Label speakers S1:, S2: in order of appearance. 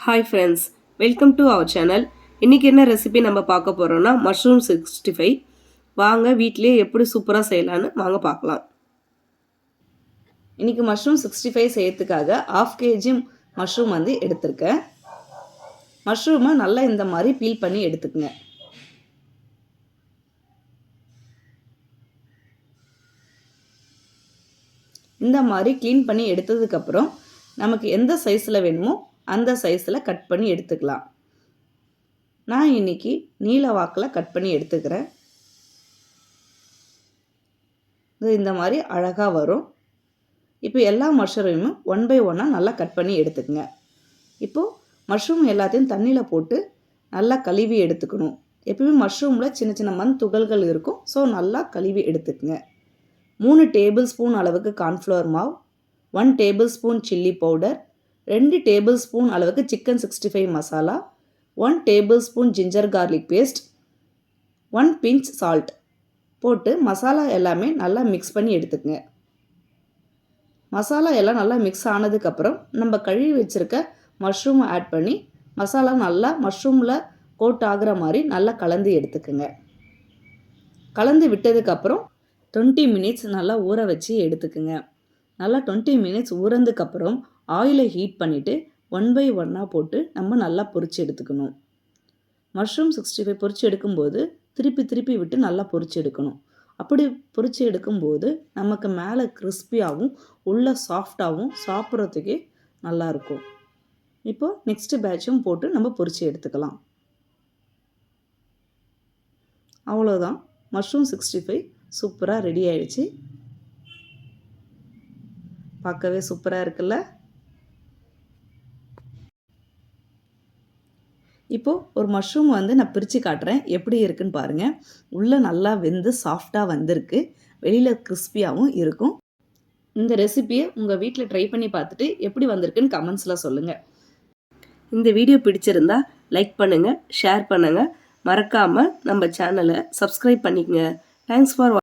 S1: Hi friends, welcome to our channel. இன்றைக்கி என்ன recipe நம்ம பார்க்க போகிறோன்னா மஷ்ரூம் 65. வாங்க வீட்டிலே எப்படி சூப்பராக செய்யலான்னு வாங்க பார்க்கலாம். இன்றைக்கி மஷ்ரூம் 65 செய்யறதுக்காக 1/2 kg மஷ்ரூம் எடுத்திருக்கேன். மஷ்ரூமை நல்லா இந்த மாதிரி பீல் பண்ணி எடுத்துக்கங்க. இந்த மாதிரி க்ளீன் பண்ணி எடுத்ததுக்கப்புறம் நமக்கு எந்த சைஸில் வேணுமோ அந்த சைஸில் கட் பண்ணி எடுத்துக்கலாம். நான் இன்றைக்கி நீல வாக்கில் கட் பண்ணி எடுத்துக்கிறேன். இந்த மாதிரி அழகாக வரும். இப்போ எல்லா மஷ்ரூமையும் 1 by 1 நல்லா கட் பண்ணி எடுத்துக்கங்க. இப்போது மஷ்ரூம் எல்லாத்தையும் தண்ணியில் போட்டு நல்லா கழுவி எடுத்துக்கணும். எப்பவுமே மஷ்ரூமில் சின்ன சின்ன மண் துகள்கள் இருக்கும். ஸோ நல்லா கழுவி எடுத்துக்கங்க. 3 டேபிள் ஸ்பூன் அளவுக்கு கார்ன்ஃப்ளவர் மாவு, 1 tablespoon chilli powder, 2 tablespoon அளவுக்கு chicken 65 masala, 1 tablespoon ginger garlic paste, 1 pinch salt போட்டு மசாலா எல்லாமே நல்லா மிக்ஸ் பண்ணி எடுத்துக்கங்க. மசாலா எல்லாம் நல்லா மிக்ஸ் ஆனதுக்கப்புறம் நம்ம கழுவி வச்சுருக்க மஷ்ரூமை ஆட் பண்ணி மசாலா நல்லா மஷ்ரூமில் கோட் ஆகிற மாதிரி நல்லா கலந்து எடுத்துக்கோங்க. கலந்து விட்டதுக்கப்புறம் 20 மினிட்ஸ் நல்லா ஊற வச்சு எடுத்துக்குங்க. நல்லா 20 மினிட்ஸ் ஊறதுக்கப்புறம் ஆயிலை ஹீட் பண்ணிவிட்டு 1 by 1 போட்டு நம்ம நல்லா பொரிச்சு எடுத்துக்கணும். மஷ்ரூம் 65 பொரிச்சு எடுக்கும்போது திருப்பி விட்டு நல்லா பொரிச்சு எடுக்கணும். அப்படி பொரிச்சு எடுக்கும்போது நமக்கு மேலே கிறிஸ்பியாகவும் உள்ளே சாஃப்டாகவும் சாப்பிட்றதுக்கே நல்லாயிருக்கும். இப்போது நெக்ஸ்ட் பேட்சும் போட்டு நம்ம பொரிச்சு எடுத்துக்கலாம். அவ்வளோதான், மஷ்ரூம் 65 சூப்பராக ரெடி ஆயிடுச்சு. பார்க்கவே சூப்பராக இருக்குல்ல. இப்போது ஒரு மஷ்ரூம் நான் பிரித்து காட்டுறேன், எப்படி இருக்குன்னு பாருங்கள். உள்ளே நல்லா வெந்து சாஃப்டாக வந்திருக்கு, வெளியில் கிறிஸ்பியாகவும் இருக்கும். இந்த ரெசிபியை உங்கள் வீட்டில் ட்ரை பண்ணி பார்த்துட்டு எப்படி வந்திருக்குன்னு கமெண்ட்ஸில் சொல்லுங்கள். இந்த வீடியோ பிடிச்சிருந்தா லைக் பண்ணுங்கள், ஷேர் பண்ணுங்கள், மறக்காமல் நம்ம சேனலை சப்ஸ்கிரைப் பண்ணிக்கங்க. Thanks for